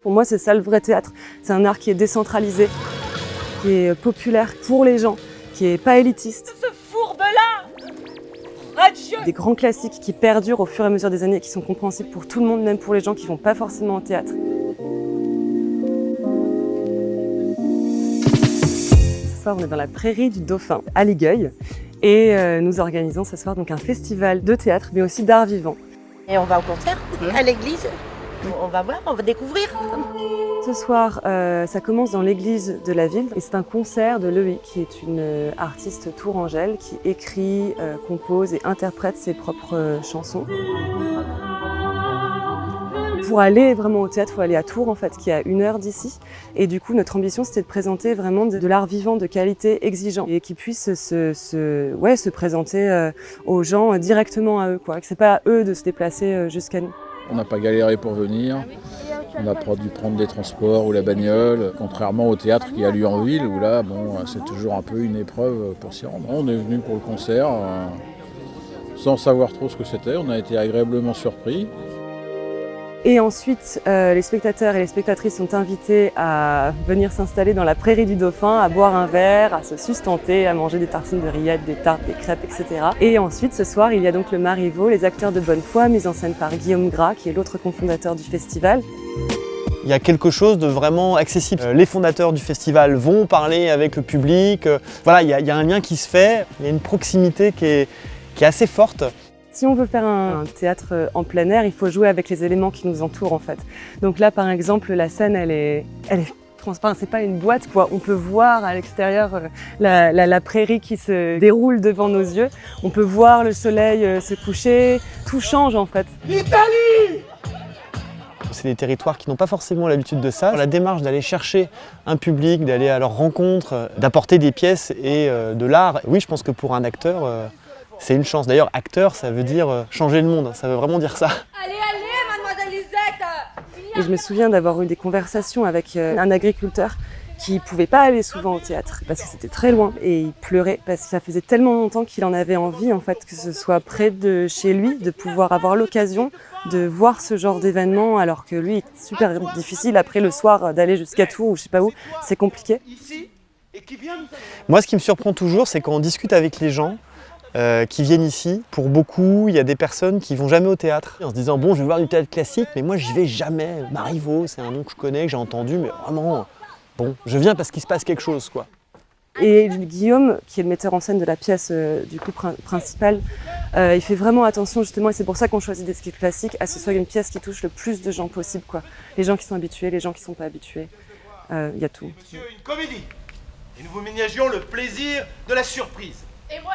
Pour moi, c'est ça le vrai théâtre. C'est un art qui est décentralisé, qui est populaire pour les gens, qui est pas élitiste. Ce fourbe-là, radieux. Des grands classiques qui perdurent au fur et à mesure des années et qui sont compréhensibles pour tout le monde, même pour les gens qui vont pas forcément au théâtre. Ce soir, on est dans la prairie du Dauphin, à Ligueuil, et nous organisons ce soir donc un festival de théâtre, mais aussi d'art vivant. Et on va au concert, à l'église. On va voir, on va découvrir. Ce soir, ça commence dans l'église de la ville et c'est un concert de Loïc, qui est une artiste tourangelle qui écrit, compose et interprète ses propres chansons. Pour aller vraiment au théâtre, il faut aller à Tours en fait, qui est à 1 heure d'ici. Et du coup, notre ambition, c'était de présenter vraiment de l'art vivant de qualité exigeant et qui puisse se présenter aux gens directement à eux, quoi. Que c'est pas à eux de se déplacer jusqu'à nous. On n'a pas galéré pour venir, on n'a pas dû prendre des transports ou la bagnole, contrairement au théâtre qui a lieu en ville où là, c'est toujours un peu une épreuve pour s'y rendre. On est venu pour le concert sans savoir trop ce que c'était, on a été agréablement surpris. Et ensuite, les spectateurs et les spectatrices sont invités à venir s'installer dans la prairie du Dauphin, à boire un verre, à se sustenter, à manger des tartines de rillettes, des tartes, des crêpes, etc. Et ensuite, ce soir, il y a donc le Marivaux, les acteurs de bonne foi, mis en scène par Guillaume Gras, qui est l'autre cofondateur du festival. Il y a quelque chose de vraiment accessible. Les fondateurs du festival vont parler avec le public. Voilà, il y a un lien qui se fait, il y a une proximité qui est assez forte. Si on veut faire un théâtre en plein air, il faut jouer avec les éléments qui nous entourent en fait. Donc là, par exemple, la scène, elle est transparente, c'est pas une boîte quoi. On peut voir à l'extérieur la prairie qui se déroule devant nos yeux. On peut voir le soleil se coucher. Tout change en fait. L'Italie! C'est des territoires qui n'ont pas forcément l'habitude de ça. La démarche d'aller chercher un public, d'aller à leur rencontre, d'apporter des pièces et de l'art, oui, je pense que pour un acteur, c'est une chance. D'ailleurs, acteur, ça veut dire changer le monde, ça veut vraiment dire ça. Allez, mademoiselle Lisette. Et je me souviens d'avoir eu des conversations avec un agriculteur qui ne pouvait pas aller souvent au théâtre parce que c'était très loin et il pleurait parce que ça faisait tellement longtemps qu'il en avait envie en fait que ce soit près de chez lui, de pouvoir avoir l'occasion de voir ce genre d'événement alors que lui, c'est super difficile après le soir d'aller jusqu'à Tours ou je sais pas où, c'est compliqué. Moi, ce qui me surprend toujours, c'est quand on discute avec les gens qui viennent ici. Pour beaucoup, il y a des personnes qui vont jamais au théâtre en se disant bon, je vais voir du théâtre classique, mais moi j'y vais jamais. Marivaux, c'est un nom que je connais, que j'ai entendu, mais vraiment, bon, je viens parce qu'il se passe quelque chose, quoi. Et Guillaume, qui est le metteur en scène de la pièce du coup principale, il fait vraiment attention justement, et c'est pour ça qu'on choisit des sketchs classiques, à ce que ce soit une pièce qui touche le plus de gens possible, quoi. Les gens qui sont habitués, les gens qui sont pas habitués, il y a tout. Monsieur, une comédie. Et nous vous ménagions le plaisir de la surprise. Et moi,